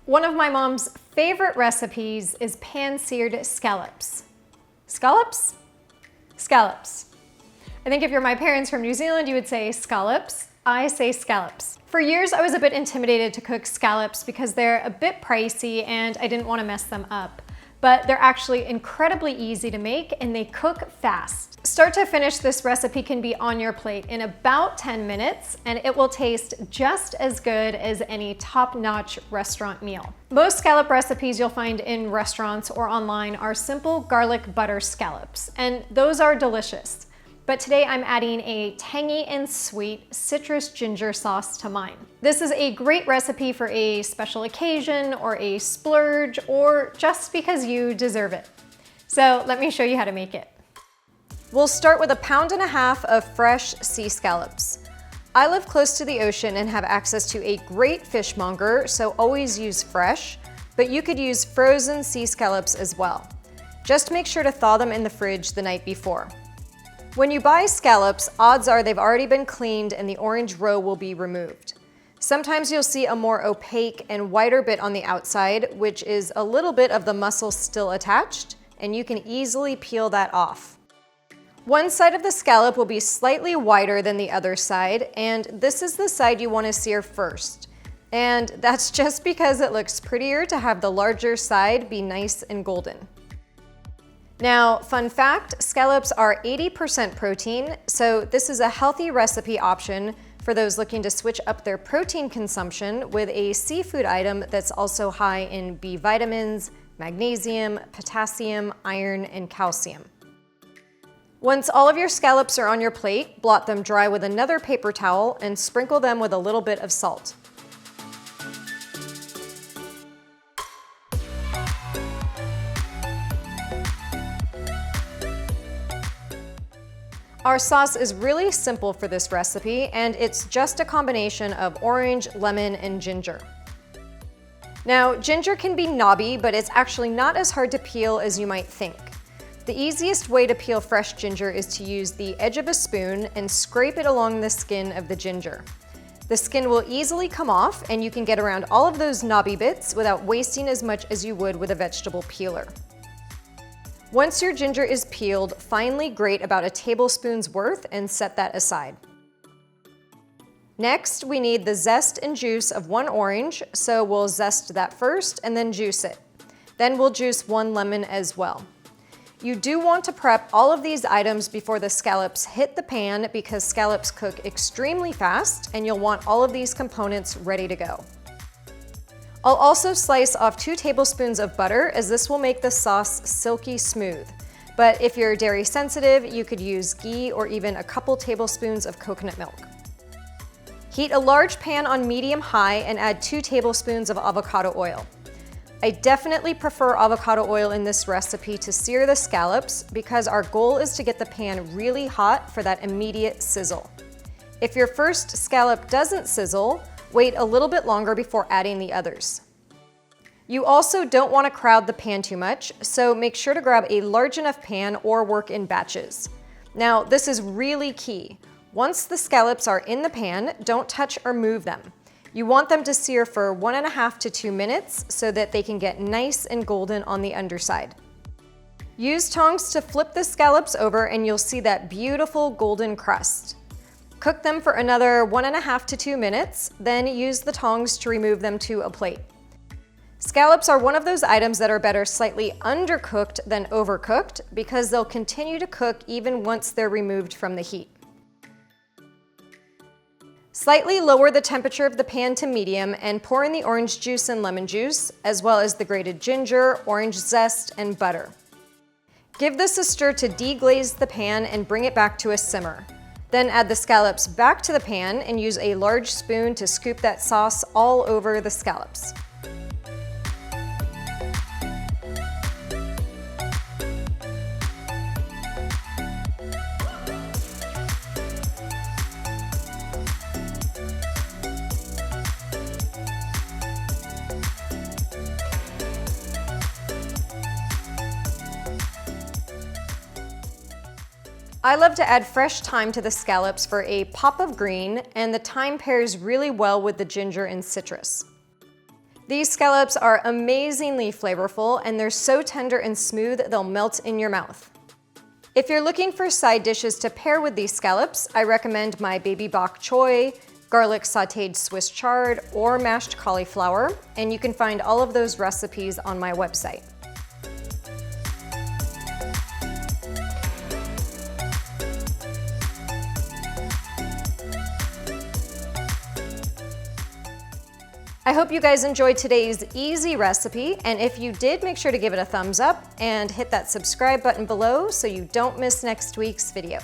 One of my mom's favorite recipes is pan-seared scallops. Scallops? Scallops. I think if you're my parents from New Zealand, you would say scallops. I say scallops. For years, I was a bit intimidated to cook scallops because they're a bit pricey and I didn't want to mess them up. But they're actually incredibly easy to make and they cook fast. Start to finish, this recipe can be on your plate in about 10 minutes and it will taste just as good as any top-notch restaurant meal. Most scallop recipes you'll find in restaurants or online are simple garlic butter scallops, and those are delicious. But today I'm adding a tangy and sweet citrus ginger sauce to mine. This is a great recipe for a special occasion or a splurge or just because you deserve it. So let me show you how to make it. We'll start with 1.5 pounds of fresh sea scallops. I live close to the ocean and have access to a great fishmonger, so always use fresh, but you could use frozen sea scallops as well. Just make sure to thaw them in the fridge the night before. When you buy scallops, odds are they've already been cleaned and the orange roe will be removed. Sometimes you'll see a more opaque and whiter bit on the outside, which is a little bit of the muscle still attached, and you can easily peel that off. One side of the scallop will be slightly wider than the other side, and this is the side you want to sear first. And that's just because it looks prettier to have the larger side be nice and golden. Now, fun fact, scallops are 80% protein, so this is a healthy recipe option for those looking to switch up their protein consumption with a seafood item that's also high in B vitamins, magnesium, potassium, iron, and calcium. Once all of your scallops are on your plate, blot them dry with another paper towel and sprinkle them with a little bit of salt. Our sauce is really simple for this recipe, and it's just a combination of orange, lemon, and ginger. Now, ginger can be knobby, but it's actually not as hard to peel as you might think. The easiest way to peel fresh ginger is to use the edge of a spoon and scrape it along the skin of the ginger. The skin will easily come off, and you can get around all of those knobby bits without wasting as much as you would with a vegetable peeler. Once your ginger is peeled, finely grate about a tablespoon's worth and set that aside. Next, we need the zest and juice of 1 orange, so we'll zest that first and then juice it. Then we'll juice 1 lemon as well. You do want to prep all of these items before the scallops hit the pan because scallops cook extremely fast and you'll want all of these components ready to go. I'll also slice off 2 tablespoons of butter as this will make the sauce silky smooth. But if you're dairy sensitive, you could use ghee or even a couple tablespoons of coconut milk. Heat a large pan on medium-high and add 2 tablespoons of avocado oil. I definitely prefer avocado oil in this recipe to sear the scallops because our goal is to get the pan really hot for that immediate sizzle. If your first scallop doesn't sizzle, wait a little bit longer before adding the others. You also don't want to crowd the pan too much, so make sure to grab a large enough pan or work in batches. Now, this is really key. Once the scallops are in the pan, don't touch or move them. You want them to sear for 1.5 to 2 minutes so that they can get nice and golden on the underside. Use tongs to flip the scallops over and you'll see that beautiful golden crust. Cook them for another 1.5 to 2 minutes, then use the tongs to remove them to a plate. Scallops are one of those items that are better slightly undercooked than overcooked because they'll continue to cook even once they're removed from the heat. Slightly lower the temperature of the pan to medium and pour in the orange juice and lemon juice, as well as the grated ginger, orange zest, and butter. Give this a stir to deglaze the pan and bring it back to a simmer. Then add the scallops back to the pan and use a large spoon to scoop that sauce all over the scallops. I love to add fresh thyme to the scallops for a pop of green, and the thyme pairs really well with the ginger and citrus. These scallops are amazingly flavorful, and they're so tender and smooth they'll melt in your mouth. If you're looking for side dishes to pair with these scallops, I recommend my baby bok choy, garlic sauteed Swiss chard, or mashed cauliflower, and you can find all of those recipes on my website. I hope you guys enjoyed today's easy recipe, and if you did, make sure to give it a thumbs up and hit that subscribe button below so you don't miss next week's video.